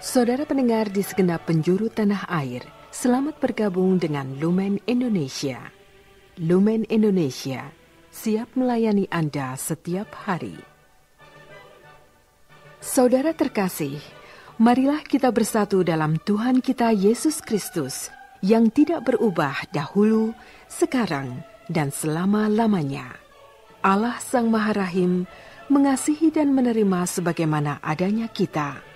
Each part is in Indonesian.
Saudara pendengar di segenap penjuru tanah air, selamat bergabung dengan Lumen Indonesia. Lumen Indonesia siap melayani Anda setiap hari. Saudara terkasih, marilah kita bersatu dalam Tuhan kita Yesus Kristus yang tidak berubah dahulu, sekarang, dan selama-lamanya. Allah Sang Maha Rahim mengasihi dan menerima sebagaimana adanya kita.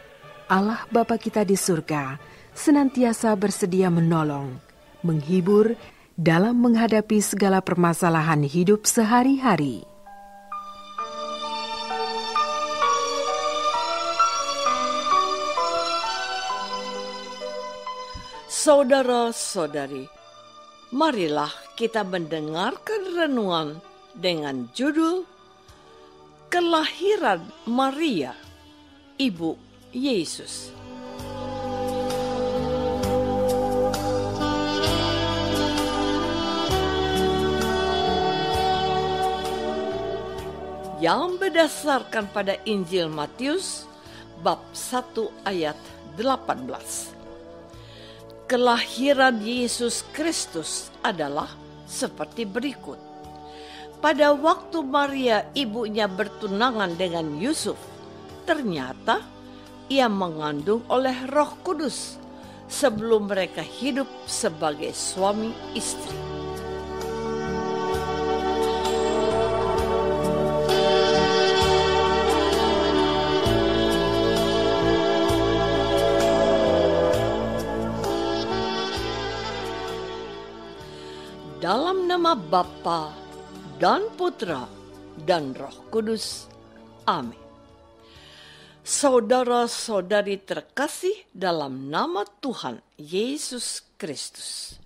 Allah Bapa kita di surga senantiasa bersedia menolong, menghibur dalam menghadapi segala permasalahan hidup sehari-hari. Saudara-saudari, marilah kita mendengarkan renungan dengan judul Kelahiran Maria, Ibu Yesus. Yang berdasarkan pada Injil Matius bab 1 ayat 18. Kelahiran Yesus Kristus adalah seperti berikut. Pada waktu Maria ibunya bertunangan dengan Yusuf, ternyata ia mengandung oleh Roh Kudus sebelum mereka hidup sebagai suami istri. Dalam nama Bapa dan Putra dan Roh Kudus. Amin. Saudara-saudari terkasih dalam nama Tuhan Yesus Kristus.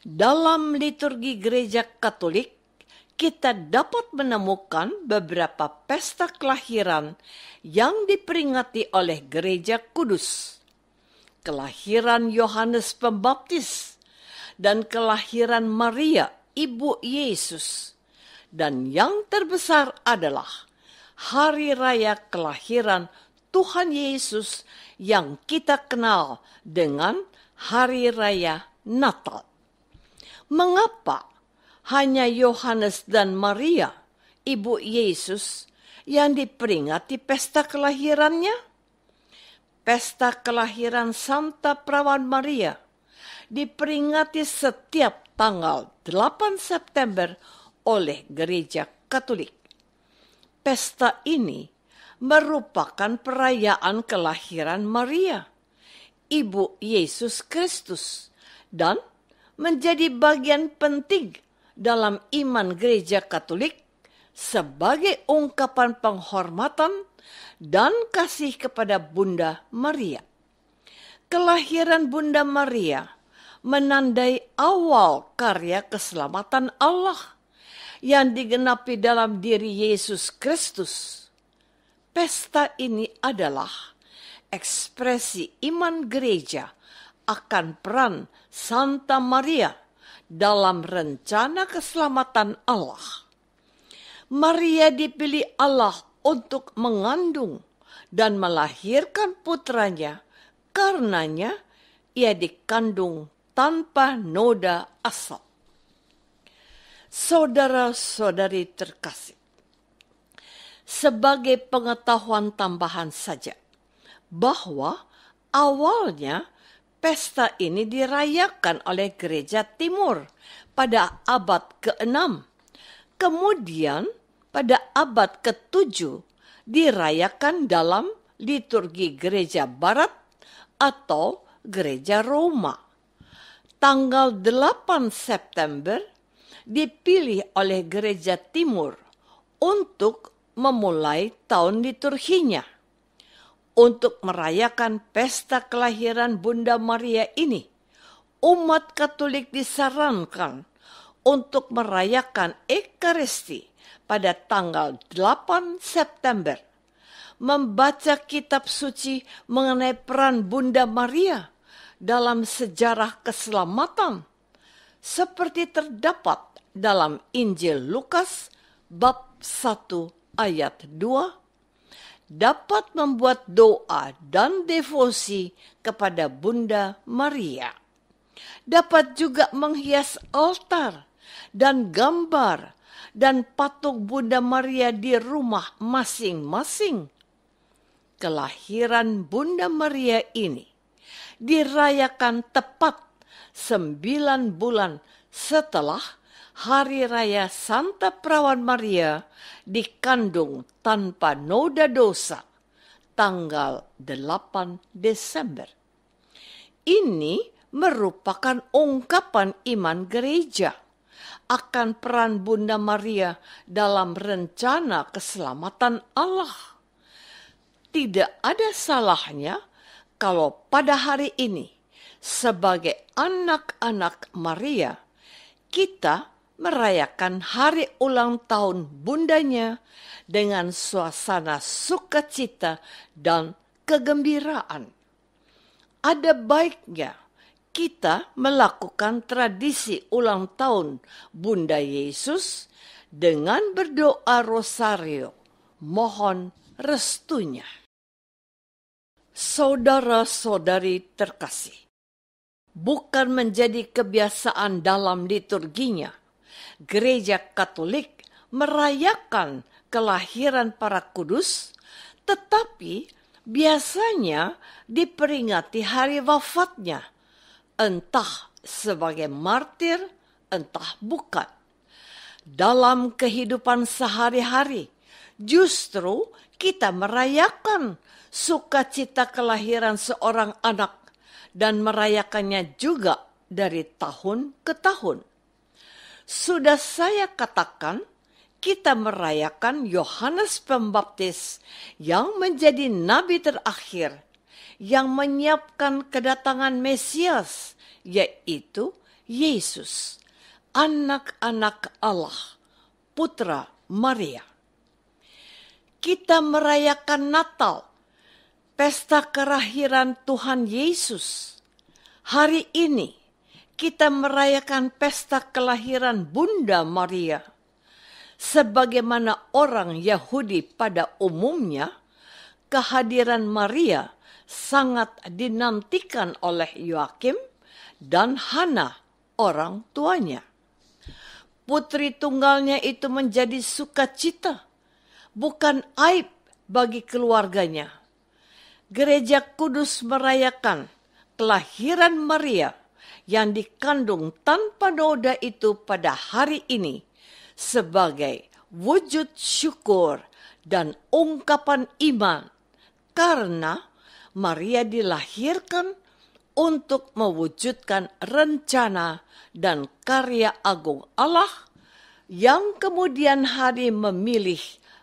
Dalam liturgi Gereja Katolik, kita dapat menemukan beberapa pesta kelahiran yang diperingati oleh Gereja Kudus. Kelahiran Yohanes Pembaptis dan kelahiran Maria, Ibu Yesus. Dan yang terbesar adalah Hari Raya Kelahiran Tuhan Yesus yang kita kenal dengan Hari Raya Natal. Mengapa hanya Yohanes dan Maria, Ibu Yesus, yang diperingati pesta kelahirannya? Pesta kelahiran Santa Perawan Maria diperingati setiap tanggal 8 September oleh Gereja Katolik. Pesta ini merupakan perayaan kelahiran Maria, Ibu Yesus Kristus, dan menjadi bagian penting dalam iman Gereja Katolik sebagai ungkapan penghormatan dan kasih kepada Bunda Maria. Kelahiran Bunda Maria menandai awal karya keselamatan Allah yang digenapi dalam diri Yesus Kristus. Pesta ini adalah ekspresi iman gereja akan peran Santa Maria dalam rencana keselamatan Allah. Maria dipilih Allah untuk mengandung dan melahirkan putranya, karenanya ia dikandung tanpa noda asal. Saudara-saudari terkasih, sebagai pengetahuan tambahan saja, bahwa awalnya pesta ini dirayakan oleh Gereja Timur pada abad ke-6. Kemudian pada abad ke-7 dirayakan dalam liturgi Gereja Barat atau Gereja Roma. Tanggal 8 September dipilih oleh Gereja Timur untuk memulai tahun liturginya. Untuk merayakan pesta kelahiran Bunda Maria ini, umat Katolik disarankan untuk merayakan Ekaristi pada tanggal 8 September, membaca kitab suci mengenai peran Bunda Maria dalam sejarah keselamatan, seperti terdapat dalam Injil Lukas bab 1 ayat 2 dapat membuat doa dan devosi kepada Bunda Maria. Dapat juga menghias altar dan gambar dan patung Bunda Maria di rumah masing-masing. Kelahiran Bunda Maria ini dirayakan tepat 9 bulan setelah Hari Raya Santa Perawan Maria dikandung tanpa noda dosa, tanggal 8 Desember. Ini merupakan ungkapan iman gereja akan peran Bunda Maria dalam rencana keselamatan Allah. Tidak ada salahnya kalau pada hari ini, sebagai anak-anak Maria, kita merayakan hari ulang tahun bundanya dengan suasana sukacita dan kegembiraan. Ada baiknya kita melakukan tradisi ulang tahun Bunda Yesus dengan berdoa rosario, mohon restunya. Saudara-saudari terkasih, bukan menjadi kebiasaan dalam liturginya, Gereja Katolik merayakan kelahiran para kudus, tetapi biasanya diperingati hari wafatnya, entah sebagai martir, entah bukan. Dalam kehidupan sehari-hari, justru kita merayakan sukacita kelahiran seorang anak dan merayakannya juga dari tahun ke tahun. Sudah saya katakan, kita merayakan Yohanes Pembaptis yang menjadi nabi terakhir yang menyiapkan kedatangan Mesias, yaitu Yesus, anak-anak Allah, putra Maria. Kita merayakan Natal, pesta kelahiran Tuhan Yesus. Hari ini kita merayakan pesta kelahiran Bunda Maria. Sebagaimana orang Yahudi pada umumnya, kehadiran Maria sangat dinantikan oleh Yoakim dan Hana, orang tuanya. Putri tunggalnya itu menjadi sukacita, bukan aib bagi keluarganya. Gereja Kudus merayakan kelahiran Maria yang dikandung tanpa noda itu pada hari ini sebagai wujud syukur dan ungkapan iman karena Maria dilahirkan untuk mewujudkan rencana dan karya agung Allah yang kemudian hari memilih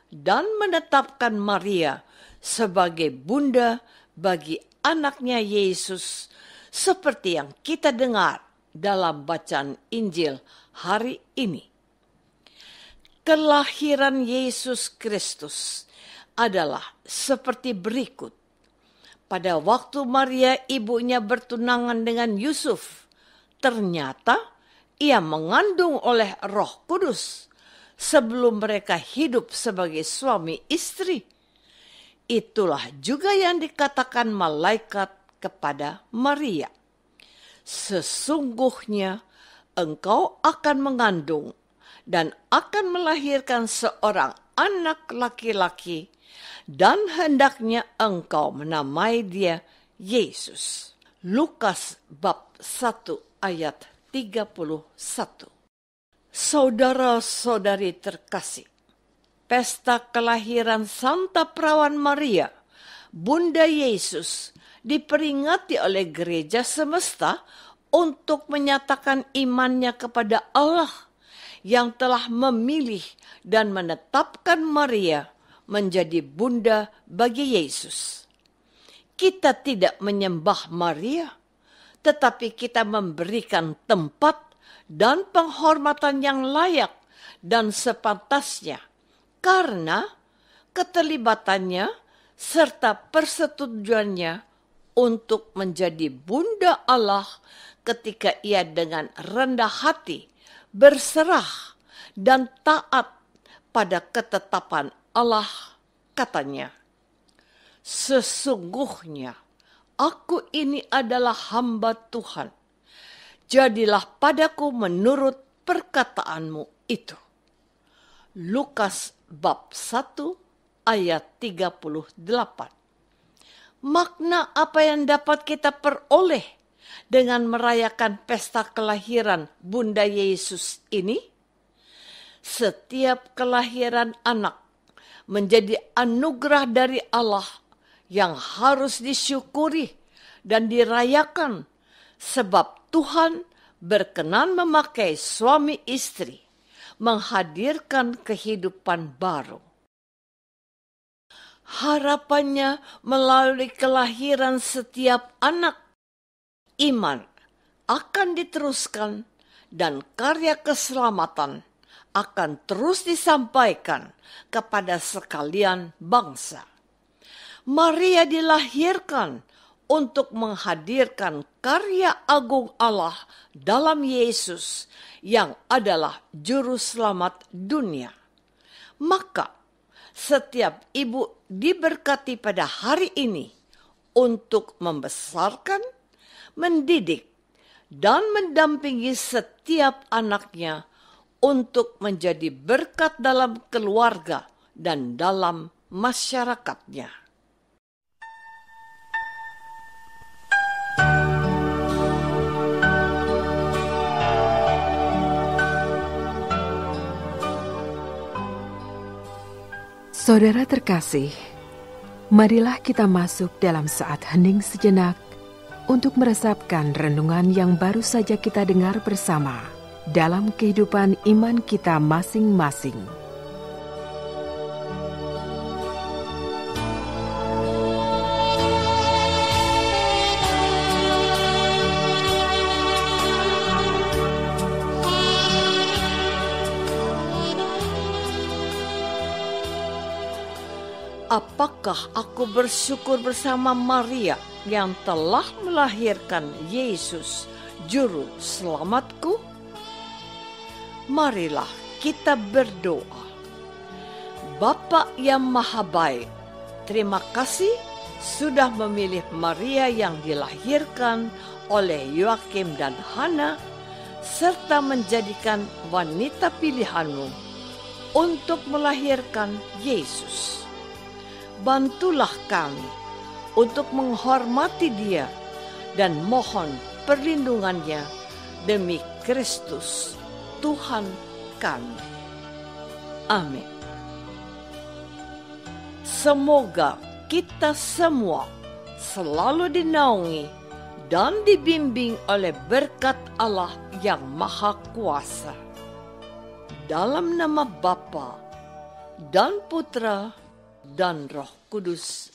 dan menetapkan Maria sebagai bunda bagi anaknya Yesus, seperti yang kita dengar dalam bacaan Injil hari ini. Kelahiran Yesus Kristus adalah seperti berikut. Pada waktu Maria ibunya bertunangan dengan Yusuf, ternyata ia mengandung oleh Roh Kudus sebelum mereka hidup sebagai suami istri. Itulah juga yang dikatakan malaikat kepada Maria. Sesungguhnya engkau akan mengandung dan akan melahirkan seorang anak laki-laki, dan hendaknya engkau menamai dia Yesus. Lukas bab 1 ayat 31. Saudara-saudari terkasih, pesta kelahiran Santa Perawan Maria, Bunda Yesus, diperingati oleh gereja semesta untuk menyatakan imannya kepada Allah yang telah memilih dan menetapkan Maria menjadi bunda bagi Yesus. Kita tidak menyembah Maria, tetapi kita memberikan tempat dan penghormatan yang layak dan sepantasnya karena keterlibatannya serta persetujuannya untuk menjadi bunda Allah ketika ia dengan rendah hati berserah dan taat pada ketetapan Allah, katanya. Sesungguhnya aku ini adalah hamba Tuhan. Jadilah padaku menurut perkataanmu itu. Lukas bab 1 ayat 38. Makna apa yang dapat kita peroleh dengan merayakan pesta kelahiran Bunda Yesus ini? Setiap kelahiran anak menjadi anugerah dari Allah yang harus disyukuri dan dirayakan, sebab Tuhan berkenan memakai suami istri menghadirkan kehidupan baru. Harapannya melalui kelahiran setiap anak, iman akan diteruskan dan karya keselamatan akan terus disampaikan kepada sekalian bangsa. Maria dilahirkan untuk menghadirkan karya agung Allah dalam Yesus yang adalah juru selamat dunia. Maka setiap ibu diberkati pada hari ini untuk membesarkan, mendidik, dan mendampingi setiap anaknya untuk menjadi berkat dalam keluarga dan dalam masyarakatnya. Saudara terkasih, marilah kita masuk dalam saat hening sejenak untuk meresapkan renungan yang baru saja kita dengar bersama dalam kehidupan iman kita masing-masing. Apakah aku bersyukur bersama Maria yang telah melahirkan Yesus, Juru Selamatku? Marilah kita berdoa. Bapa yang Maha Baik, terima kasih sudah memilih Maria yang dilahirkan oleh Yoakim dan Hana, serta menjadikan wanita pilihanmu untuk melahirkan Yesus. Bantulah kami untuk menghormati Dia dan mohon perlindungannya demi Kristus, Tuhan kami. Amin. Semoga kita semua selalu dinaungi dan dibimbing oleh berkat Allah yang Maha Kuasa. Dalam nama Bapa dan Putra dan Roh Kudus.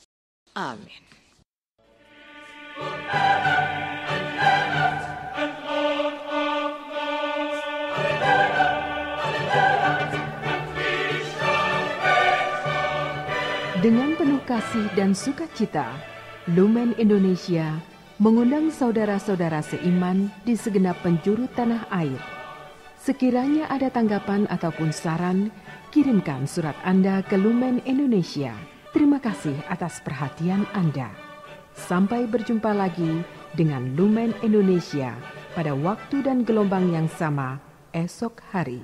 Amin. Dengan penuh kasih dan sukacita, Lumen Indonesia mengundang saudara-saudara seiman di segenap penjuru tanah air. Sekiranya ada tanggapan ataupun saran, kirimkan surat Anda ke Lumen Indonesia. Terima kasih atas perhatian Anda. Sampai berjumpa lagi dengan Lumen Indonesia pada waktu dan gelombang yang sama esok hari.